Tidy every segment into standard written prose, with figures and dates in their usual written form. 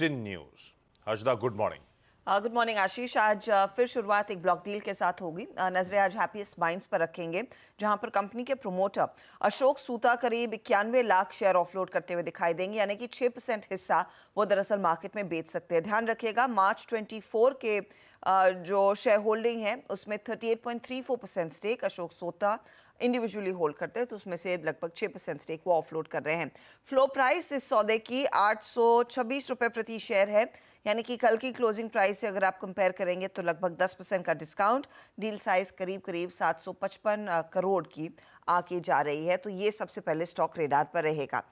इन news. Harshada, good morning. Good morning Ashish. आज फिर शुरुआत एक ब्लॉक डील के साथ होगी। नजरें आज हैप्पीएस्ट माइंड्स पर रखेंगे, जहां पर कंपनी के प्रोमोटर अशोक सूता करीब 91 लाख शेयर ऑफलोड करते हुए दिखाई देंगे, यानी कि 6% हिस्सा वो दरअसल मार्केट में बेच सकते हैं। ध्यान रखिएगा, मार्च 24 के जो शेयर होल्डिंग है उसमें 38.34% स्टेक अशोक सूता इंडिविजुअली होल्ड करते हैं, तो उसमें से लगभग 6% स्टेक वो ऑफलोड कर रहे हैं। फ्लो प्राइस इस सौदे की 826 रुपए प्रति शेयर है, यानी कि कल की क्लोजिंग प्राइस से अगर आप कंपेयर करेंगे तो लगभग 10% का डिस्काउंट। डील साइज करीब करीब 755 करोड़ की आके जा रही है, तो ये सबसे पहले स्टॉक रेडार पर रहेगा।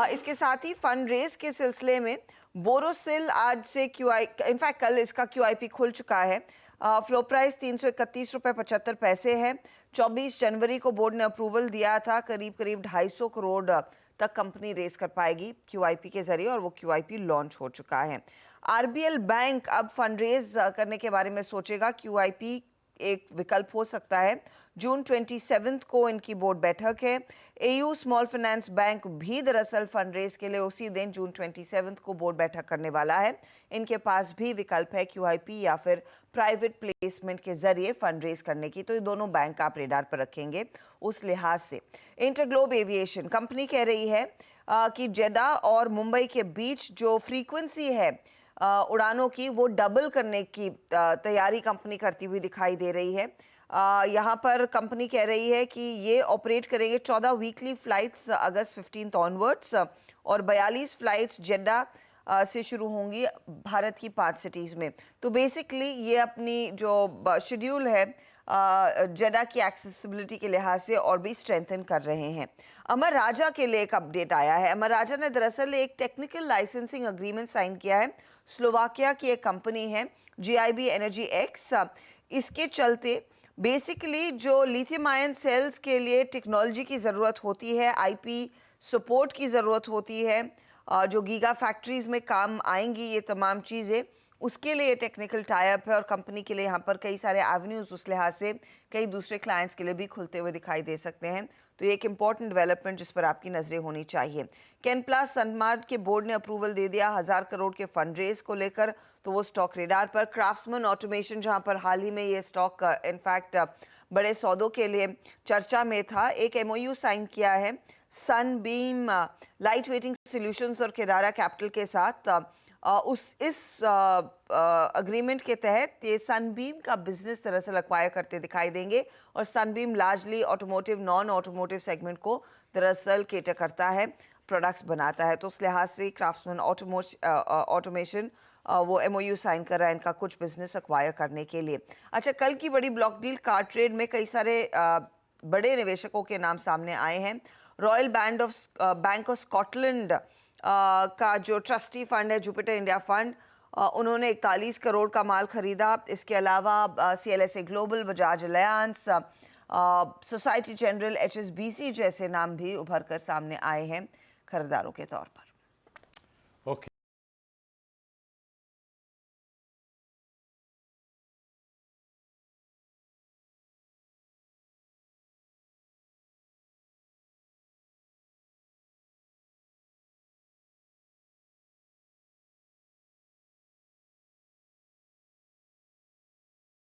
इसके साथ ही फंड रेज के सिलसिले में बोरोसिल आज से इनफैक्ट कल इसका QIP खुल चुका है। फ्लो प्राइस 331 रुपए 75 पैसे है। 24 जनवरी को बोर्ड ने अप्रूवल दिया था, करीब करीब 250 करोड़ तक कंपनी रेस कर पाएगी QIP के जरिए, और वो QIP लॉन्च हो चुका है। RBL बैंक अब फंड रेज करने के बारे में सोचेगा। QIP एक विकल्प हो सकता है। जून 27 को इनकी बोर्ड बैठक है। AU स्मॉल फाइनेंस बैंक भी दरअसल फंड रेज के लिए उसी दिन जून 27 को बोर्ड बैठक करने वाला है। इनके पास भी विकल्प है QIP या फिर प्राइवेट प्लेसमेंट के जरिए फंड रेज करने की, तो ये दोनों बैंक आप रेडार पर रखेंगे उस लिहाज से। इंटरग्लोब एविएशन कंपनी कह रही है कि जेदा और मुंबई के बीच जो फ्रीक्वेंसी है उड़ानों की, वो डबल करने की तैयारी कंपनी करती हुई दिखाई दे रही है। यहाँ पर कंपनी कह रही है कि ये ऑपरेट करेंगे 14 वीकली फ्लाइट्स अगस्त 15 ऑनवर्ड्स, और 42 फ्लाइट्स जेड्डा से शुरू होंगी भारत की 5 सिटीज़ में। तो बेसिकली ये अपनी जो शेड्यूल है जेडा की एक्सेसिबिलिटी के लिहाज से और भी स्ट्रेंथन कर रहे हैं। अमर राजा के लिए एक अपडेट आया है। अमर राजा ने दरअसल एक टेक्निकल लाइसेंसिंग अग्रीमेंट साइन किया है। स्लोवाकिया की एक कंपनी है GIB एनर्जी एक्स। इसके चलते बेसिकली जो लिथियम आयन सेल्स के लिए टेक्नोलॉजी की ज़रूरत होती है, IP सपोर्ट की ज़रूरत होती है, जो गीगा फैक्ट्रीज में काम आएंगी ये तमाम चीज़ें, उसके लिए टेक्निकल टाइप है। और कंपनी के लिए यहाँ पर कई सारे एवेन्यूज़ उस लिहाज से कई दूसरे क्लाइंट्स के लिए भी खुलते हुए दिखाई दे सकते हैं। तो ये एक इंपॉर्टेंट डेवलपमेंट जिस पर आपकी नज़रें होनी चाहिए। कैनप्लास सनमार्ट के बोर्ड ने अप्रूवल दे दिया 1000 करोड़ के फंड रेज को लेकर, तो वो स्टॉक रेडार पर। क्राफ्ट्समैन ऑटोमेशन, जहाँ पर हाल ही में ये स्टॉक इनफैक्ट बड़े सौदों के लिए चर्चा में था, एक MOU साइन किया है सनबीम लाइट वेटिंग सॉल्यूशंस और केडारा कैपिटल के साथ। इस अग्रीमेंट के तहत ये सनबीम का बिजनेस दरअसल एक्वायर करते दिखाई देंगे, और Sunbeam largely automotive non automotive segment को दरअसल केटर करता है, प्रोडक्ट्स बनाता है। तो उस लिहाज से क्राफ्ट्समैन ऑटोमेशन वो MOU साइन कर रहा है इनका कुछ बिजनेस एक्वायर करने के लिए। अच्छा, कल की बड़ी ब्लॉक डील कार ट्रेड में कई सारे बड़े निवेशकों के नाम सामने आए हैं। रॉयल बैंक ऑफ स्कॉटलैंड का जो ट्रस्टी फंड है जुपिटर इंडिया फंड, उन्होंने 41 करोड़ का माल खरीदा। इसके अलावा CLSA global, Bajaj alliance, society general, HSBC जैसे नाम भी उभर कर सामने आए हैं खरीदारों के तौर पर। ओके।